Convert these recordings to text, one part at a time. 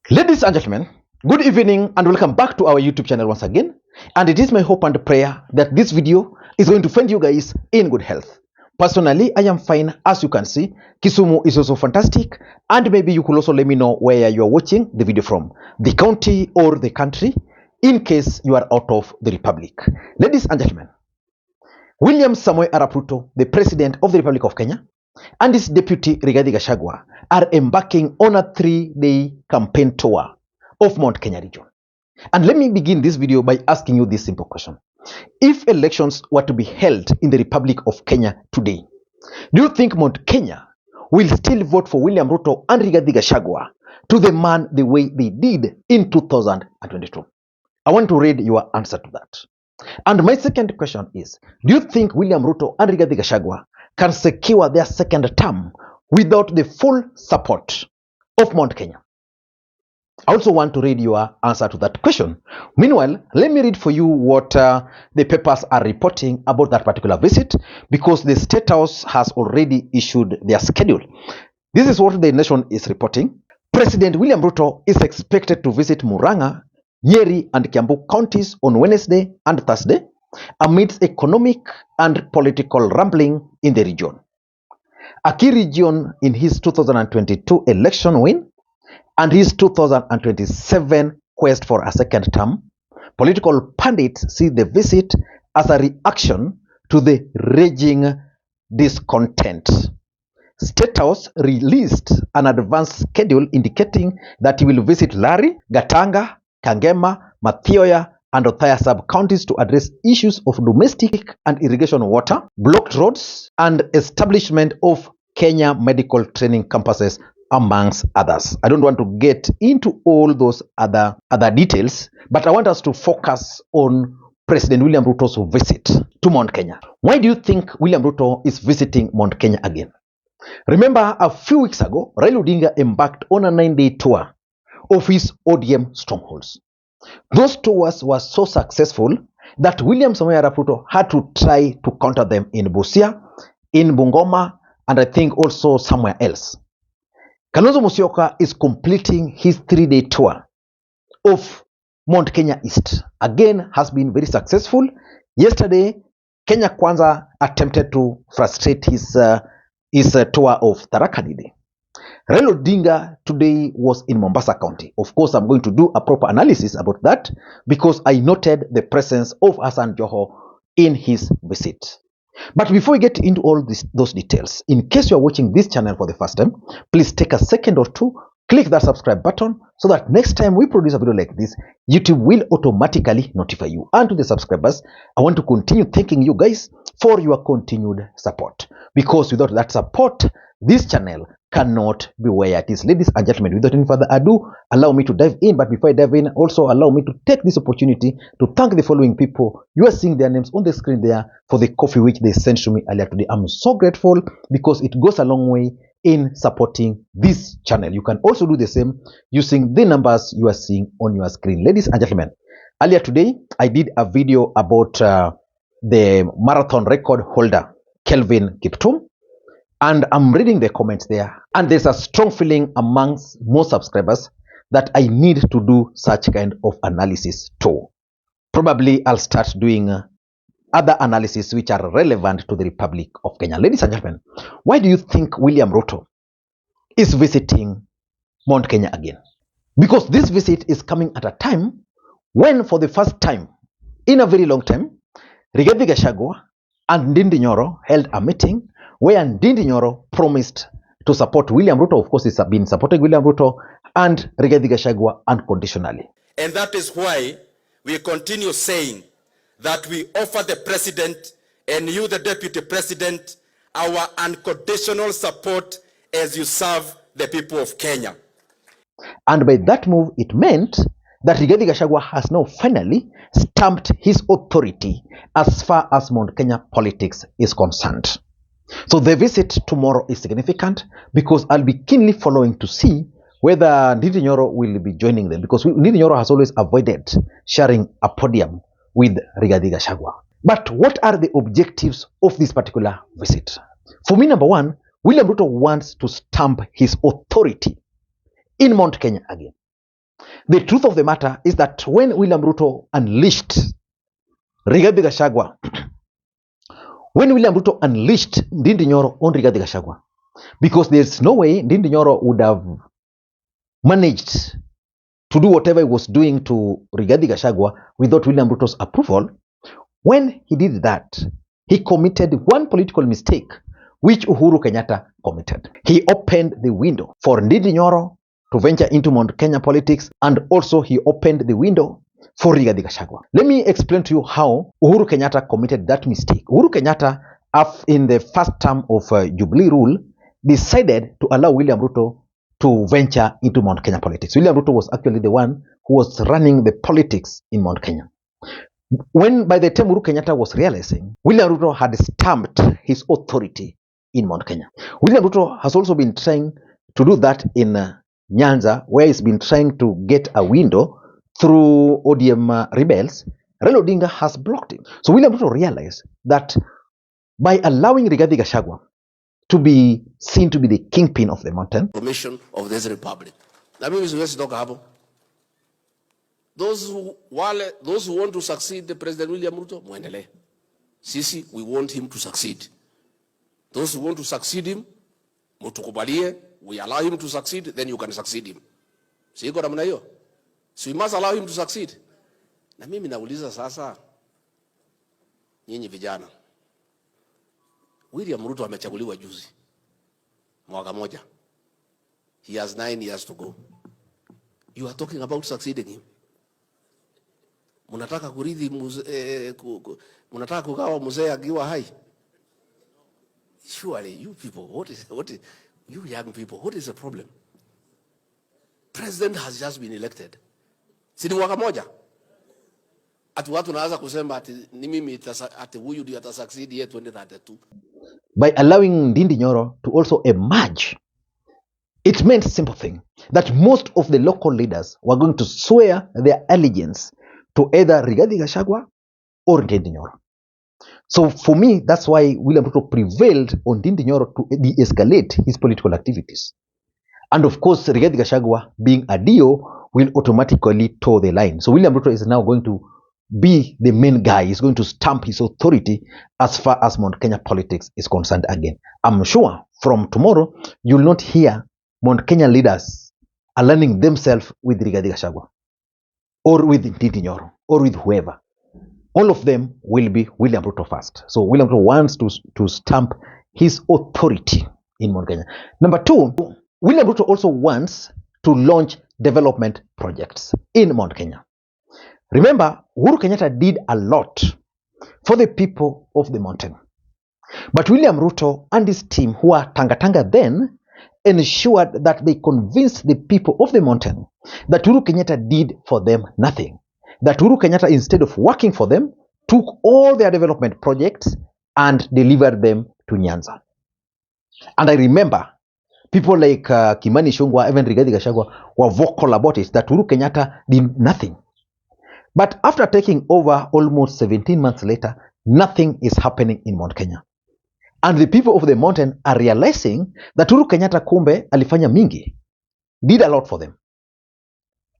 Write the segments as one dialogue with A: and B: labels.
A: Ladies and gentlemen, good evening and welcome back to our YouTube channel once again. And it is my hope and prayer that this video is going to find you guys in good health. Personally, I am fine. As you can see, Kisumu is also fantastic. And maybe you could also let me know where you are watching the video from, the county or the country, in case you are out of the republic. Ladies and gentlemen, William Samoei Arap Ruto, the President of the Republic of Kenya, and his deputy Rigathi Gachagua are embarking on a 3-day campaign tour of Mount Kenya region. And let me begin this video by asking you this simple question. If elections were to be held in the Republic of Kenya today, do you think Mount Kenya will still vote for William Ruto and Rigathi Gachagua to the man the way they did in 2022? I want to read your answer to that. And my second question is, do you think William Ruto and Rigathi Gachagua can secure their second term without the full support of Mount Kenya? I also want to read your answer to that question. Meanwhile, let me read for you what the papers are reporting about that particular visit, because the State House has already issued their schedule. This is what the Nation is reporting. President William Ruto is expected to visit Murang'a, Nyeri and Kiambu counties on Wednesday and Thursday amidst economic and political rumbling in the region. A key region in his 2022 election win and his 2027 quest for a second term, political pundits see the visit as a reaction to the raging discontent. State House released an advance schedule indicating that he will visit Lari, Gatanga, Kangema, Mathioya, and Othaya sub-counties to address issues of domestic and irrigation water, blocked roads, and establishment of Kenya medical training campuses, amongst others. I don't want to get into all those other details, but I want us to focus on President William Ruto's visit to Mount Kenya. Why do you think William Ruto is visiting Mount Kenya again? Remember, a few weeks ago, Raila Odinga embarked on a 9-day tour of his ODM strongholds. Those tours were so successful that William Samoei Arap Ruto had to try to counter them in Busia, in Bungoma, and I think also somewhere else. Kalonzo Musyoka is completing his 3-day tour of Mount Kenya East. Again, has been very successful. Yesterday, Kenya Kwanza attempted to frustrate his tour of Tharaka Nithi. Raila Odinga today was in Mombasa County. Of course, I'm going to do a proper analysis about that because I noted the presence of Hassan Joho in his visit. But before we get into all those details, in case you are watching this channel for the first time, please take a second or two, click that subscribe button so that next time we produce a video like this, YouTube will automatically notify you. And to the subscribers, I want to continue thanking you guys for your continued support, because without that support, this channel cannot be where it is. Ladies and gentlemen, without any further ado, allow me to dive in. But before I dive in, also allow me to take this opportunity to thank the following people. You are seeing their names on the screen there for the coffee which they sent to me earlier today. I'm so grateful because it goes a long way in supporting this channel. You can also do the same using the numbers you are seeing on your screen. Ladies and gentlemen, earlier today, I did a video about the marathon record holder, Kelvin Kiptum. And I'm reading the comments there, and there's a strong feeling amongst most subscribers that I need to do such kind of analysis too. Probably I'll start doing other analysis which are relevant to the Republic of Kenya. Ladies and gentlemen, why do you think William Ruto is visiting Mount Kenya again? Because this visit is coming at a time when, for the first time in a very long time, Rigathi Gachagua and Ndindi Nyoro held a meeting where Ndindi Nyoro promised to support William Ruto. Of course, he's been supporting William Ruto and Rigathi Gachagua unconditionally.
B: And that is why we continue saying that we offer the president and you, the deputy president, our unconditional support as you serve the people of Kenya.
A: And by that move, it meant that Rigathi Gachagua has now finally stamped his authority as far as Mount Kenya politics is concerned. So the visit tomorrow is significant because I'll be keenly following to see whether Ndindi Nyoro will be joining them, because Ndindi Nyoro has always avoided sharing a podium with Rigathi Gachagua. But what are the objectives of this particular visit? For me, number one, William Ruto wants to stamp his authority in Mount Kenya again. The truth of the matter is that when William Ruto unleashed Rigathi Gachagua, when William Ruto unleashed Ndindi Nyoro on Rigathi Gachagua, because there's no way Ndindi Nyoro would have managed to do whatever he was doing to Rigathi Gachagua without William Ruto's approval. When he did that, he committed one political mistake which Uhuru Kenyatta committed. He opened the window for Ndindi Nyoro to venture into Mount Kenya politics, and also he opened the window for Rigathi Gachagua. Let me explain to you how Uhuru Kenyatta committed that mistake. Uhuru Kenyatta, in the first term of Jubilee rule, decided to allow William Ruto to venture into Mount Kenya politics. William Ruto was actually the one who was running the politics in Mount Kenya. When by the time Uhuru Kenyatta was realizing, William Ruto had stamped his authority in Mount Kenya. William Ruto has also been trying to do that in Nyanza, where he's been trying to get a window through ODM rebels. Raila Odinga has blocked him. So William Ruto realized that by allowing Rigathi Gachagua to be seen to be the kingpin of the mountain,
C: formation of this republic. Na mimi siwezi toka hapo. Those who want to succeed the President William Ruto, muendelee. Sisi, we want him to succeed. Those who want to succeed him, mutukubalie, we allow him to succeed, then you can succeed him. Siko namna hiyo. So we must allow him to succeed. Na mimi nauliza sasa, nyinyi vijana, William Ruto amechaguliwa juzi, mwaka moja. He has 9 years to go. You are talking about succeeding him. Munataka kurithi munataka kugawa mzee akiwa hai. Surely you people, what is you young people, what is the problem? President has just been elected. Si ni mwaka moja. Ati watu naanza kusema ati ni mimi ati huyu ndiye atasucceed yeye 2032.
A: By allowing Ndindi Nyoro to also emerge, it meant simple thing that most of the local leaders were going to swear their allegiance to either Rigathi Gachagua or Ndindi Nyoro. So for me, that's why William Ruto prevailed on Ndindi Nyoro to de-escalate his political activities. And of course, Rigathi Gachagua being a DO will automatically toe the line. So William Ruto is now going to be the main guy. He's going to stamp his authority as far as Mount Kenya politics is concerned again. I'm sure from tomorrow, you'll not hear Mount Kenya leaders aligning themselves with Rigathi Gachagua or with Ndindi Nyoro or with whoever. All of them will be William Ruto first. So William Ruto wants to stamp his authority in Mount Kenya. Number two, William Ruto also wants to launch development projects in Mount Kenya. Remember, Uhuru Kenyatta did a lot for the people of the mountain. But William Ruto and his team, who are Tanga then, ensured that they convinced the people of the mountain that Uhuru Kenyatta did for them nothing. That Uhuru Kenyatta, instead of working for them, took all their development projects and delivered them to Nyanza. And I remember people like Kimani Ichung'wah, even Rigathi Gachagua, were vocal about it, that Uhuru Kenyatta did nothing. But after taking over almost 17 months later, nothing is happening in Mount Kenya. And the people of the mountain are realizing that Uhuru Kenyatta kumbe alifanya mingi, did a lot for them.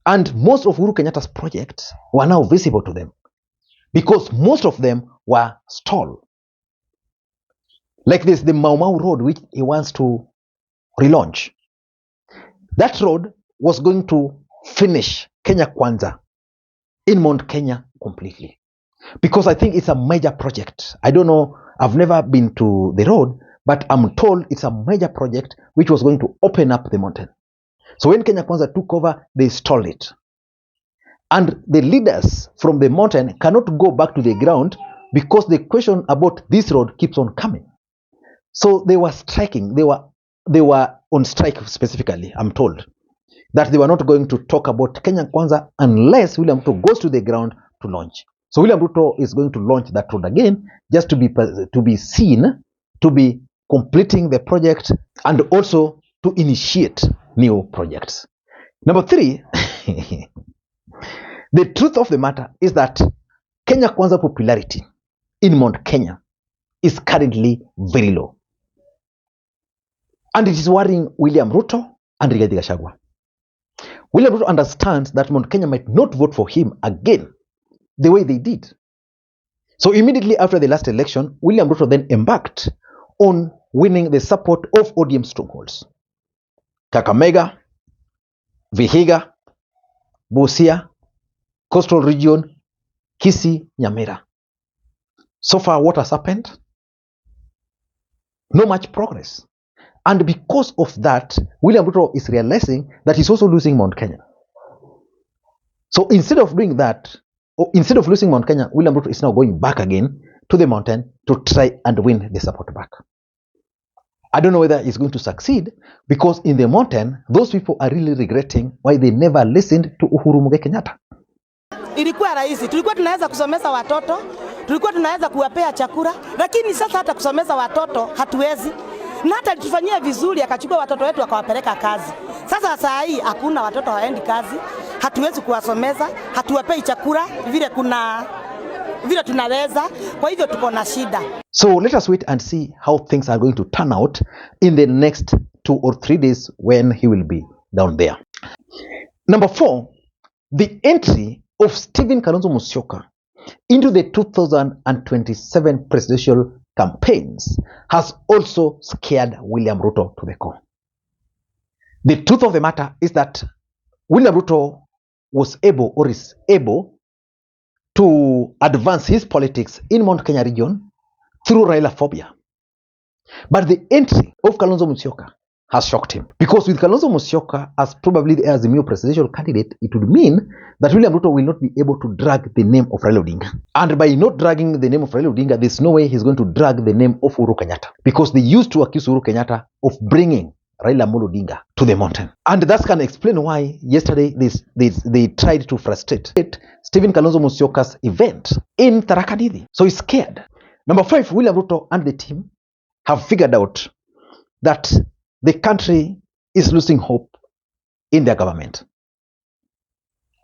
A: And most of Uhuru Kenyatta's projects were now visible to them because most of them were stalled. Like this, the Mau Mau Road, which he wants to relaunch. That road was going to finish Kenya Kwanza in Mount Kenya completely. Because I think it's a major project. I don't know, I've never been to the road, but I'm told it's a major project which was going to open up the mountain. So when Kenya Kwanza took over, they stalled it. And the leaders from the mountain cannot go back to the ground because the question about this road keeps on coming. So they were striking. They were on strike specifically, I'm told, that they were not going to talk about Kenya Kwanza unless William Ruto goes to the ground to launch. So William Ruto is going to launch that road again, just to be seen, to be completing the project, and also to initiate new projects. Number three, the truth of the matter is that Kenya Kwanza popularity in Mount Kenya is currently very low. And it is worrying William Ruto and Rigathi Gachagua. William Ruto understands that Mount Kenya might not vote for him again the way they did. So immediately after the last election, William Ruto then embarked on winning the support of ODM strongholds. Kakamega, Vihiga, Busia, Coastal Region, Kisii, Nyamira. So far, what has happened? No much progress. And because of that, William Ruto is realizing that he's also losing Mount Kenya. So instead of doing that, or instead of losing Mount Kenya, William Ruto is now going back again to the mountain to try and win the support back. I don't know whether he's going to succeed, because in the mountain, those people are really regretting why they never listened to Uhuru Kenyatta.
D: Ilikuwa rahisi, tulikuwa tunaweza kusomesa watoto, tulikuwa tunaweza kuwapea chakula, lakini sasa hata kusomesa watoto hatuwezi. Na hata alitufanyia vizuri, akachukua watoto wetu akawapeleka kazi. Sasa saa hii hakuna watoto hawaendi kazi, hatuwezi kuwasomeza, hatuwapei chakula vile tunaweza, kwa hivyo tuko na shida.
A: So let us wait and see how things are going to turn out in the next 2 or 3 days when he will be down there. Number 4, the entry of Stephen Kalonzo Musyoka into the 2027 presidential campaigns has also scared William Ruto to the core. The truth of the matter is that William Ruto was able, or is able, to advance his politics in Mount Kenya region through Raila phobia. But the entry of Kalonzo Musyoka has shocked him, because with Kalonzo Musyoka as probably the Azimio presidential candidate, it would mean that William Ruto will not be able to drag the name of Raila Odinga. And by not dragging the name of Raila Odinga, there's no way he's going to drag the name of Uhuru Kenyatta, because they used to accuse Uhuru Kenyatta of bringing Raila Odinga to the mountain. And that can explain why yesterday they tried to frustrate Stephen Kalonzo Musyoka's event in Tharaka Nithi. So he's scared. Number 5, William Ruto and the team have figured out that the country is losing hope in their government.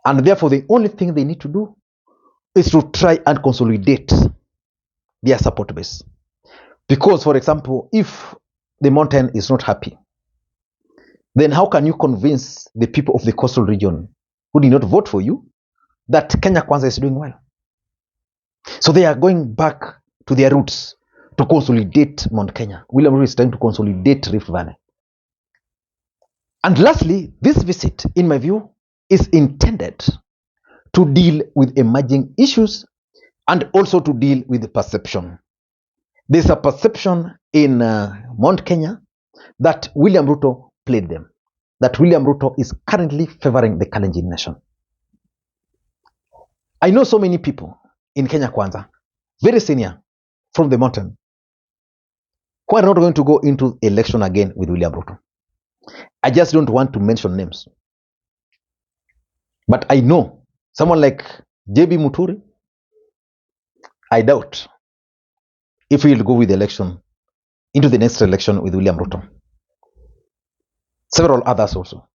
A: And therefore, the only thing they need to do is to try and consolidate their support base. Because, for example, if the mountain is not happy, then how can you convince the people of the coastal region who did not vote for you that Kenya Kwanza is doing well? So they are going back to their roots to consolidate Mount Kenya. William Ruto is trying to consolidate Rift Valley. And lastly, this visit, in my view, is intended to deal with emerging issues and also to deal with the perception. There's a perception in Mount Kenya that William Ruto played them, that William Ruto is currently favoring the Kalenjin nation. I know so many people in Kenya Kwanza, very senior, from the mountain, who are not going to go into election again with William Ruto. I just don't want to mention names. But I know someone like JB Muturi, I doubt if he will go with the election into the next election with William Ruto. Several others also.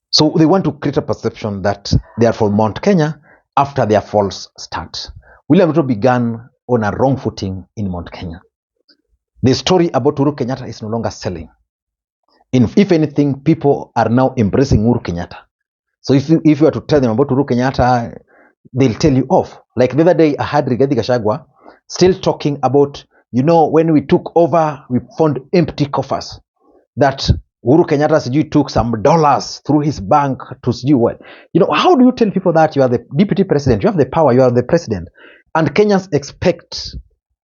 A: So they want to create a perception that they are from Mount Kenya after their false start. William Ruto began on a wrong footing in Mount Kenya. The story about Uhuru Kenyatta is no longer selling. If anything, people are now embracing Uhuru Kenyatta. So if you are to tell them about Ruto Gachagua, they'll tell you off. Like the other day, I had Ruto Gachagua still talking about, when we took over, we found empty coffers. That Uhuru Kenyatta took some dollars through his bank to what? How do you tell people that you are the deputy president? You have the power, you are the president. And Kenyans expect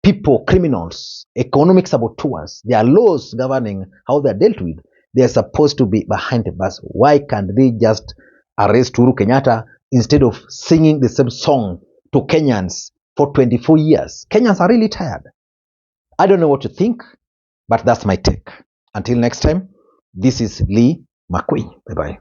A: people, criminals, economic saboteurs, there are laws governing how they are dealt with. They are supposed to be behind the bars. Why can't they just arrest Uhuru Kenyatta instead of singing the same song to Kenyans for 24 years? Kenyans are really tired. I don't know what you think, but that's my take. Until next time, this is Lee Makwiny. Bye-bye.